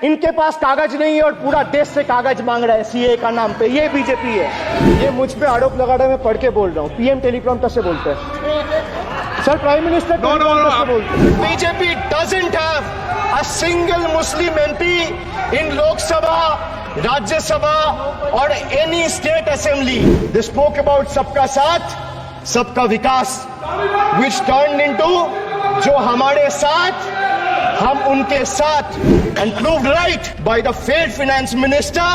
इनके पास कागज नहीं है और पूरा देश से कागज मांग रहा है सीए का नाम पे। ये बीजेपी है। ये मुझ पे आरोप लगा रहा है, मैं पढ़ के बोल रहा हूँ। पीएम टेलीप्रॉम्प्टर से बोलते हैं सर, प्राइम मिनिस्टर टेलीप्रॉम्प्टर से बोलते हैं। BJP doesn't have a single Muslim MP in Lok Sabha, Rajya Sabha और any state assembly. They spoke about सबका साथ सबका विकास, which turned into जो हमारे साथ हम उनके साथ, and proved right by the failed finance minister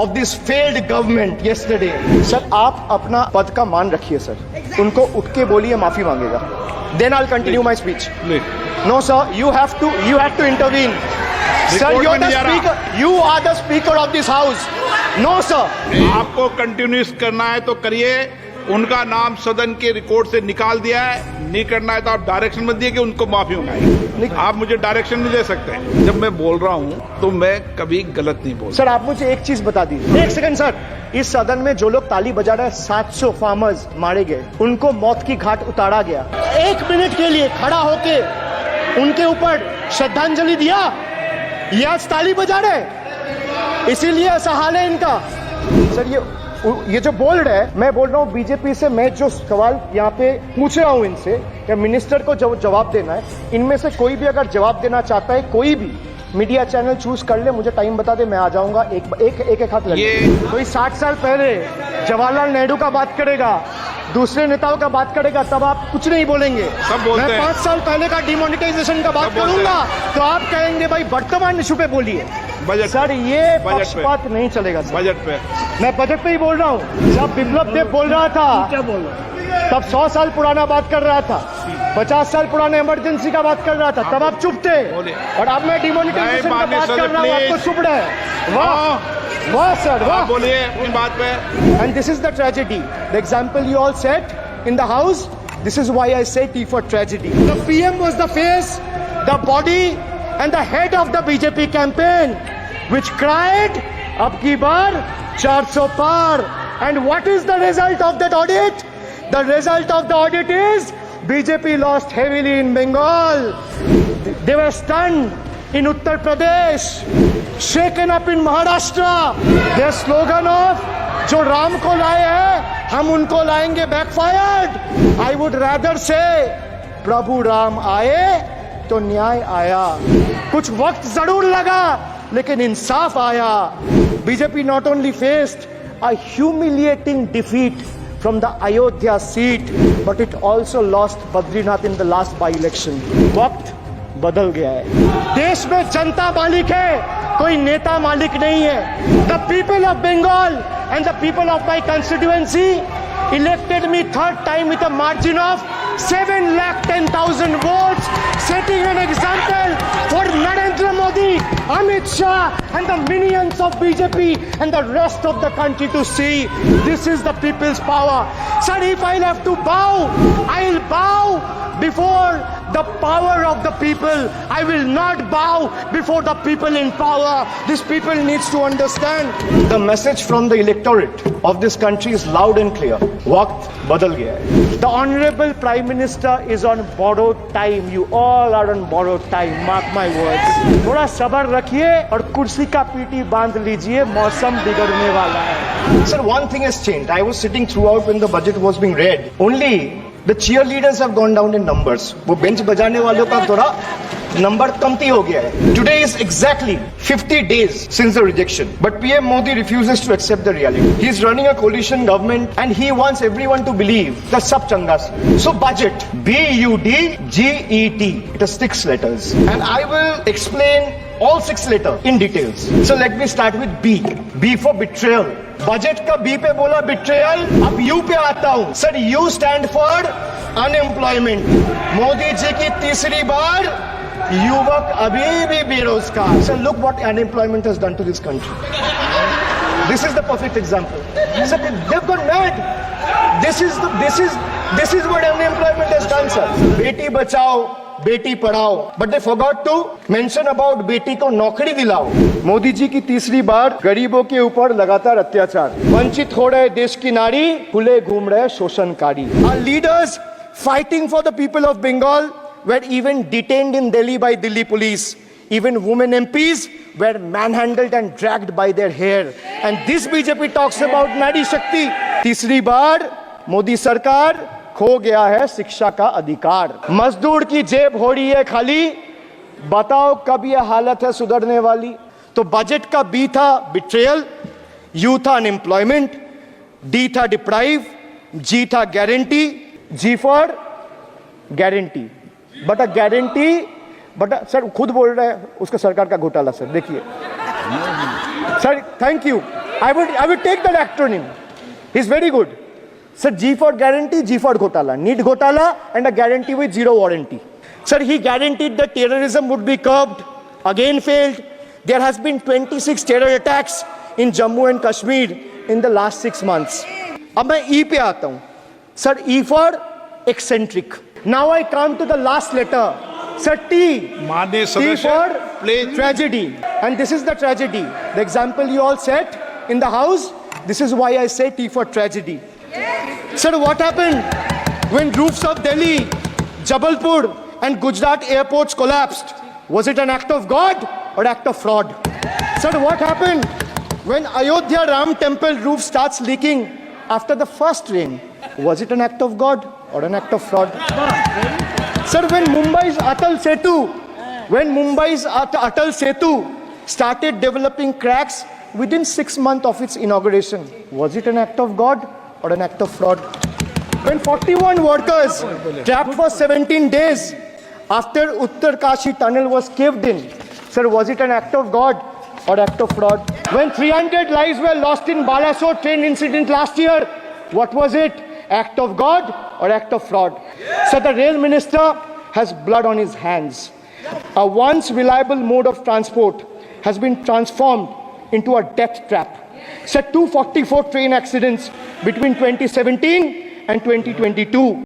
of this failed government yesterday. Sir आप अपना पद का मान रखिए सर, उनको उठ के बोलिए माफी मांगेगा, then I'll continue my speech. No sir, you have to intervene. Sir, you're the speaker. You are the speaker of this house. No sir. आपको कंटिन्यूस करना है तो करिए। उनका नाम सदन के रिकॉर्ड से निकाल दिया है। नहीं करना है तो आप डायरेक्शन मत दिए कि उनको माफी मंगाई। आप मुझे डायरेक्शन नहीं दे सकते। जब मैं बोल रहा हूँ तो मैं कभी गलत नहीं बोल। सर आप मुझे एक चीज बता दीजिए। एक सेकंड सर, इस सदन में जो लोग ताली बजा रहे हैं, 700 फार्मर्स मारे गए, उनको मौत की घाट उतारा गया। 1 मिनट के लिए खड़ा होके उनके ऊपर श्रद्धांजलि दिया, ये आज ताली बजा रहे, इसीलिए ऐसा हाल है इनका। सर ये जो बोल रहे हैं, मैं बोल रहा हूँ बीजेपी से, मैं जो सवाल यहाँ पे पूछ रहा हूँ इनसे, या मिनिस्टर को जो जवाब देना है, इनमें से कोई भी अगर जवाब देना चाहता है, कोई भी मीडिया चैनल चूज कर ले, मुझे टाइम बता दे, मैं आ जाऊंगा। एक हाथ लगे। कोई 60 साल पहले जवाहरलाल नेहरू का बात करेगा, दूसरे नेताओं का बात करेगा, तब आप कुछ नहीं बोलेंगे। मैं 5 साल पहले का डिमोनेटाइजेशन का बात करूंगा तो आप कहेंगे भाई वर्तमान इशू पे बोलिए। सर ये पक्षपात नहीं चलेगा सर। बजट पे मैं बजट पे ही बोल रहा हूँ। जब बिप्लब देव बोल रहा था, क्या बोल रहा, तब 100 साल पुराना बात कर रहा था, 50 साल पुराने इमरजेंसी का बात कर रहा था, तब आप चुप थे। और अब मैं डिमोनेटाइजेशन का बात कर रहा हूँ, आपको चुप रहे। वाह वाह सर वाह, बोलिए अपनी बात पे। And this is the tragedy, the example you all set in the house, this is why I से T for tragedy. The PM was the face, the body and the head of the BJP campaign, which cried, "Ab ki baar 400 par." And what is the result of that audit? The result of the audit is BJP lost heavily in Bengal. They were stunned in Uttar Pradesh, shaken up in Maharashtra. Their slogan of जो राम को लाए हैं हम उनको लाएंगे backfired. I would rather say प्रभु राम आए तो न्याय आया। कुछ वक्त जरूर लगा लेकिन इंसाफ आया। BJP not only faced a humiliating defeat from the Ayodhya seat, but it also lost Badrinath in the last by-election. वक्त बदल गया है। देश में जनता मालिक है, कोई नेता मालिक नहीं है। The people of Bengal and the people of my constituency elected me 3rd time with a margin of 7,10,000 votes, setting an example for Narendra Modi, Amit Shah and the minions of BJP and the rest of the country to see this is the people's power. Sir, if I'll have to bow, I'll bow before the power of the people. I will not bow before the people in power. This people needs to understand. The message from the electorate of this country is loud and clear. वक्त बदल गया है. The Honorable Prime Minister is on borrowed time. You all are on borrowed time. Mark my words. थोड़ा सब्र रखिए और कुर्सी का पीटी बांध लीजिए, मौसम बिगड़ने वाला है. Sir, one thing has changed. I was sitting throughout when the budget was being read. Only the cheerleaders have gone down in numbers. वो बेंच बजाने वालों का थोड़ा नंबर कमती हो गया है. Today is exactly 50 days since the rejection, but PM Modi refuses to accept the reality. He is running a coalition government and he wants everyone to believe that sab changa se. So budget, BUDGET, it has 6 letters, and I will explain all 6 letters in details. So let me start with B. B for betrayal. Budget का B पे बोला betrayal, अब U पे आता हूं. Sir you stand for unemployment. Modi ji की तीसरी बार युवक अभी भी बेरोजगार. Sir look what unemployment has done to this country. This is the perfect example. Sir they have gone mad. This is what unemployment has done. Sir बेटी बचाओ बेटी पढ़ाओ, but they forgot to mention about बेटी को नौकरी दिलाओ. मोदी जी की तीसरी बार गरीबों के ऊपर लगातार अत्याचार. वंचित हो रहे देश की नारी, खुले घूम रहे शोषणकारी. Our leaders fighting for the people of Bengal were even detained in Delhi by Delhi police. Even women MPs were manhandled and dragged by their hair. And this BJP talks about Nari Shakti. तीसरी बार मोदी सरकार खो गया है शिक्षा का अधिकार. मजदूर की जेब हो रही है खाली. बताओ कब यह हालत है सुधरने वाली. तो बजट का बी था बिट्रेयल, यू था अनएम्प्लॉयमेंट, डी था डिप्राइव, जी था guarantee, G for guarantee. But a guarantee, but sir खुद बोल रहे हैं उसका सरकार का घोटाला. सर देखिए sir, thank you. I would take that acronym. He is very good. Sir, G for guarantee, G for Ghotala. Need Ghotala and a guarantee with zero warranty. Sir, he guaranteed that terrorism would be curbed. Again failed. There has been 26 terror attacks in Jammu and Kashmir in the last 6 months. अब मैं E पे आता हूँ. Sir, E for eccentric. Now I come to the last letter. Sir, T. माननीय T सदस्य, for please. tragedy. And this is the tragedy. The example you all set in the house. This is why I say T for tragedy. Sir, what happened when roofs of Delhi, Jabalpur and Gujarat airports collapsed? Was it an act of God or act of fraud? Sir, what happened when Ayodhya Ram temple roof starts leaking after the first rain? Was it an act of God or an act of fraud? Sir, when Mumbai's Atal Setu started developing cracks within 6 months of its inauguration, was it an act of God or an act of fraud? When 41 workers trapped for 17 days after Uttarkashi tunnel was caved in, sir, was it an act of God or act of fraud? When 300 lives were lost in Balasore train incident last year, what was it? Act of God or act of fraud? So the rail minister has blood on his hands. A once reliable mode of transport has been transformed into a death trap. So 244 train accidents between 2017 and 2022.